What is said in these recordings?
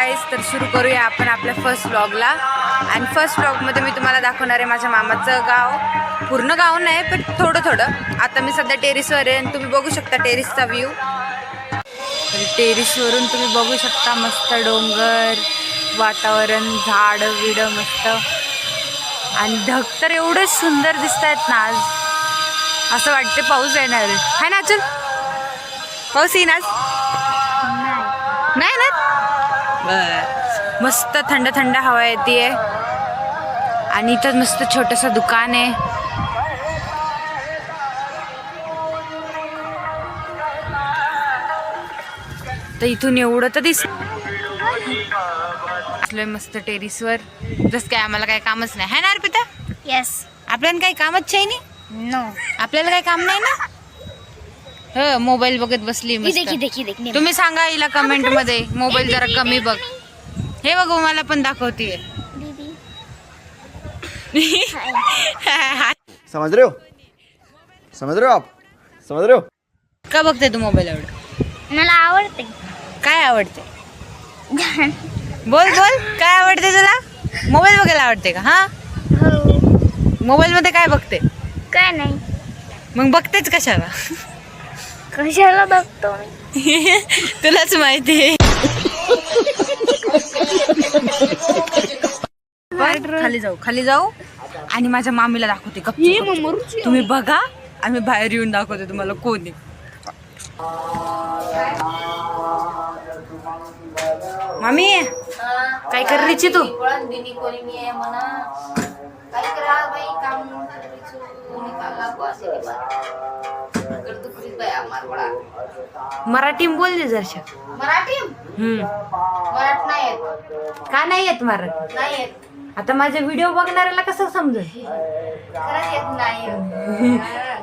Guys, तर सुरू करूया आपण आपल्या फर्स्ट व्लॉगला. आणि फर्स्ट व्लॉगमध्ये मी तुम्हाला दाखवणार आहे माझ्या मामाचं गाव. पूर्ण गाव नाही पण थोडं थोडं. आता मी सध्या टेरिसवर आहे आणि तुम्ही बघू शकता टेरिसचा व्ह्यू. टेरिसवरून तुम्ही बघू शकता मस्त डोंगर, वातावरण, झाड विड मस्त. आणि ढग तर एवढे सुंदर दिसत आहेत ना आज. असं वाटते पाऊस येणार आहे ना अचल? पाऊस येईन आज? नाही ना. मस्त थंड थंड हवा येते. आणि इथं मस्त छोटंसं दुकान आहे. तर इथून एवढं तर दिसलंय मस्त टेरिसवर. जस काय आम्हाला काही कामच नाही है ना अर्पिता? यस. आपल्याला काही कामच आहे नाही. नो, आपल्याला काही काम नाही ना. हो, मोबाईल बघत बसली मस्त. तुम्ही सांगा हिला कमेंट मध्ये मोबाईल जरा कमी बघ. हे बघ मला पण दाखवतीये. समझ रहे हो? समझ रहे हो आप? समझ रहे हो? का बघते तू मोबाईल एवढं? मला आवडते. काय आवडते? बोल बोल, काय आवडते तुला? मोबाईल बघायला आवडते का? हा, हो. मोबाईल मध्ये काय बघते? काय नाही. मग बघतेच कशाला? कशाला बघतो मी? तुलाच माहिती आहे. खाली जाऊ, खाली जाऊ आणि माझ्या मामीला दाखवते. तुम्ही बघा, आम्ही बाहेर येऊन दाखवते तुम्हाला कोणी. मामी काय कर रही तू? मराठी बोल दे जरशा. मराठी मराठी नाही येत. का नाही येत मराठी? नाही येत. आता माझे व्हिडिओ बघणाऱ्याला कसं समजेल? खरंच येत नाही येत.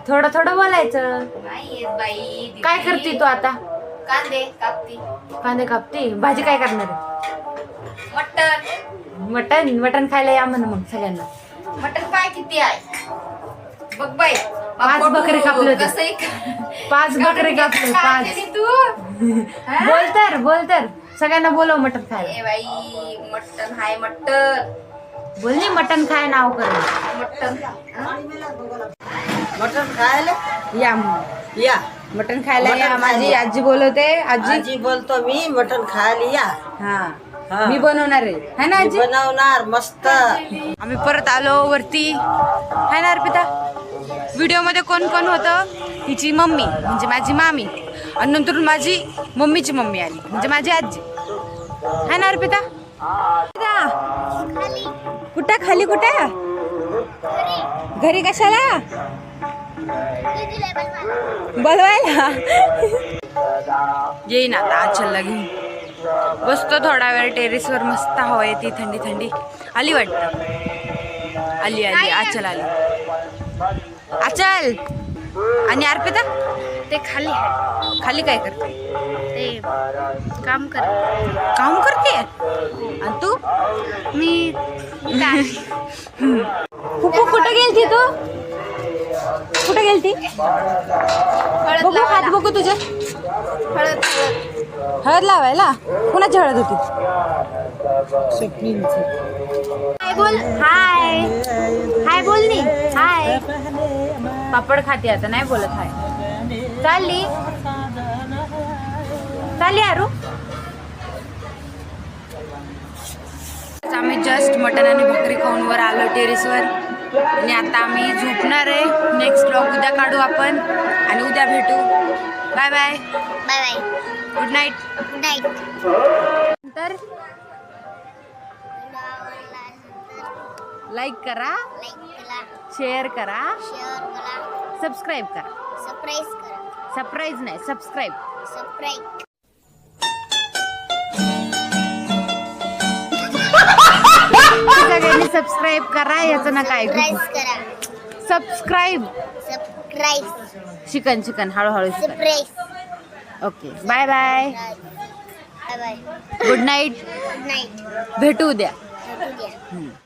थोडं थोडं बोलायचं. नाही येत बाई. काय करते तू आता? कांदे कापती. कांदे कापते. भाजी काय करणार आहे? मटन. मटन. मटन खायला या म्हण मग सगळ्यांना. मटन पाय किती आहे बघ बाई. 5 बकरे कापले होते. 5 बकरे कापले. 5. तू बोल तर सगळ्यांना बोलव मटन खायला. ए बाई, मटन हाय. मटन बोलली मटन खाय नाव कर. मटन मटन खायला या या. मटन खायला मटण या. खायला. माझी आजी बोलवते. आजी आजी बोलतो मी, मटन खायला या. हा, हा. मी बनवणार आहे है ना मी आजी? बनवणार मस्त. आम्ही परत आलो वरती है ना अर्पिता? व्हिडिओ मध्ये कोण कोण होतं? हिची मम्मी म्हणजे माझी मामी आणि नंतर माझी मम्मीची मम्मी आली म्हणजे माझी आजी है ना अर्पिता? कुठं खाली? कुठं घरी? कशाला बोलवायला? येईन आता आचलला घेऊन. बसतो थोडा वेळ टेरेसवर. मस्त हवा येते, थंडी थंडी. आली वाटतं. आली आली आचल आली. आचल आणि अर्पिता ते खाली आहे. खाली काय करते? ते काम कर. काम करते. आणि तू? मी कुठं गेलती तू? कुठं गेलती? बघू हात बघू तुझे. हळद लावायला? कुणाची हळद होती? हाय बोल. हाय हाय बोल नी. हाय. पापड खाते आता, नाही बोलत हाय. चालली आरू. आम्ही जस्ट मटण आणि भाकरी खाऊन वर आलो टेरेसवर. आणि आता आम्ही झोपणार आहे. नेक्स्ट व्लॉग उद्या काढू आपण आणि उद्या भेटू. Bye bye. Bye bye. Good night. Good night. तर लाईक करा, शेअर करा, सबस्क्राईब करा. सरप्राईज नाही, सबस्क्राईब. सगळ्यांनी सबस्क्राईब करा. याचं ना काय सबस्क्राईब. शिकन हळूहळू शिकन. Okay, bye bye. Good night. भेटू उद्या.